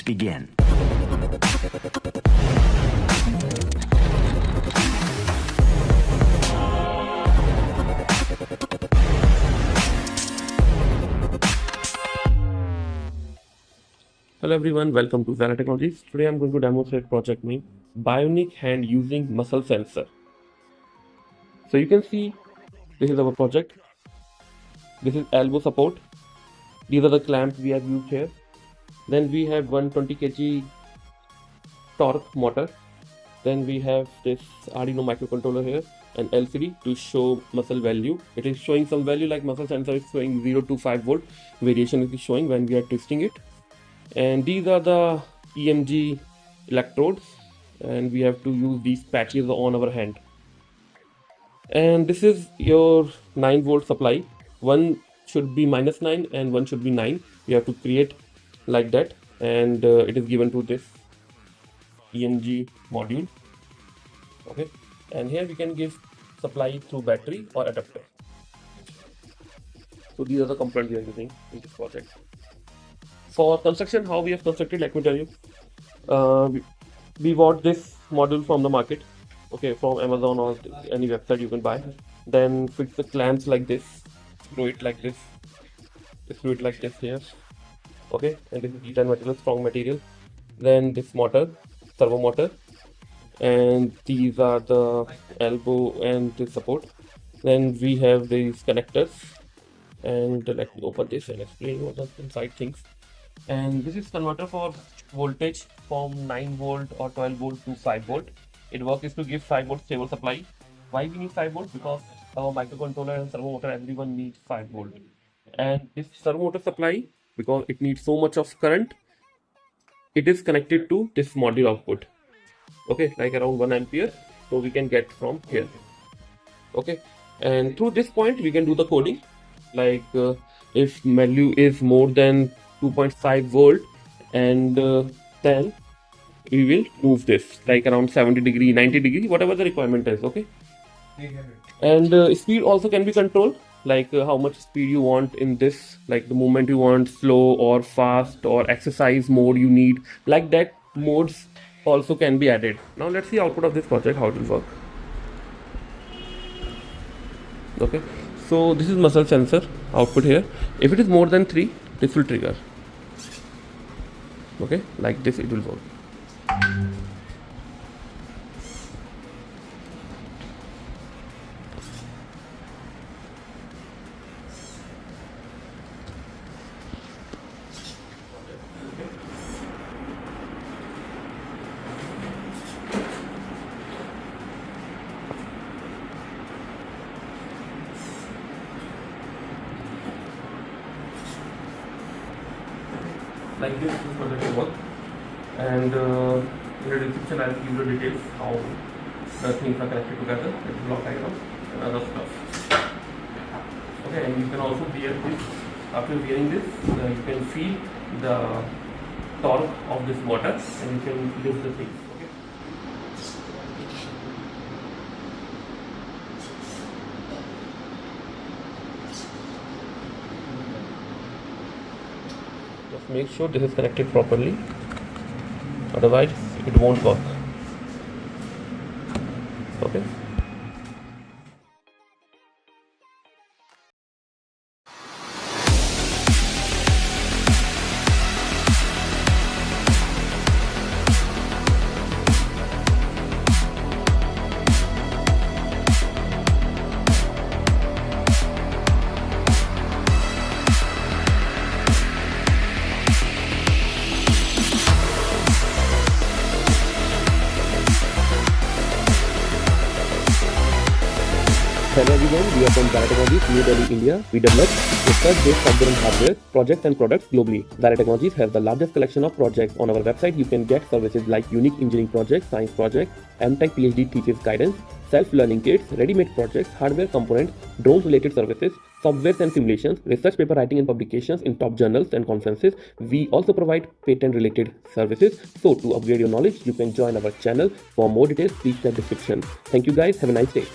begin. Hello everyone, welcome to XiLiR Technologies. Today I'm going to demonstrate project name Bionic hand using muscle sensor. So you can see this is our project. This is elbow support. These are the clamps we have used here. Then we have 120 kg torque motor. Then we have this Arduino microcontroller here and LCD to show muscle value. It is showing some value like muscle sensor is showing 0 to 5 volt. Variation is showing when we are twisting it. And these are the EMG electrodes, and we have to use these patches on our hand. And this is your 9 volt supply. One should be -9 and one should be 9. We have to create like that, and it is given to this EMG module. Okay, and here we can give supply through battery or adapter. So these are the components we are using in this project. For construction, how we have constructed, let me tell you. We bought this module from the market, okay, from Amazon or any website you can buy. Then fix the clamps like this, screw it like this, screw it like this here, okay. And this is E10 material, strong material. Then this motor, servo motor, and these are the elbow and the support. Then we have these connectors, and let me open this and explain what the inside things. And this is converter for voltage from 9 volt or 12 volt to 5 volt. Its work is to give 5 volt stable supply. Why we need 5 volt? Because our microcontroller and servo motor, everyone needs 5 volt. And this servo motor supply, because it needs so much of current, it is connected to this module output. Okay, like around 1 ampere. So we can get from here. Okay, and through this point we can do the coding. Like if value is more than 2.5 volt, and then we will move this like around 70 degree, 90 degree, whatever the requirement is. Okay, and speed also can be controlled, like how much speed you want in this, like the movement you want, slow or fast, or exercise mode you need, like that modes also can be added. Now let's see output of this project, how it will work. Okay, so this is muscle sensor output here. If it is more than 3, this will trigger. Okay, like this it will work. Like this project will work, and in the description I will give the details how the things are connected together, the block diagram and other stuff. Okay, and you can also wear this. After wearing this, you can feel the torque of this motor, and you can lift the things. Okay. Just make sure this is connected properly, otherwise it won't work. Okay. Hello everyone, we are from XiLiR Technologies, New Delhi, India. We develop research-based component hardware, projects and products globally. XiLiR Technologies has the largest collection of projects. On our website, you can get services like unique engineering projects, science projects, M.Tech Ph.D. thesis guidance, self-learning kits, ready-made projects, hardware components, drones-related services, softwares and simulations, research paper writing and publications in top journals and conferences. We also provide patent-related services. So to upgrade your knowledge, you can join our channel. For more details, please check the description. Thank you guys. Have a nice day.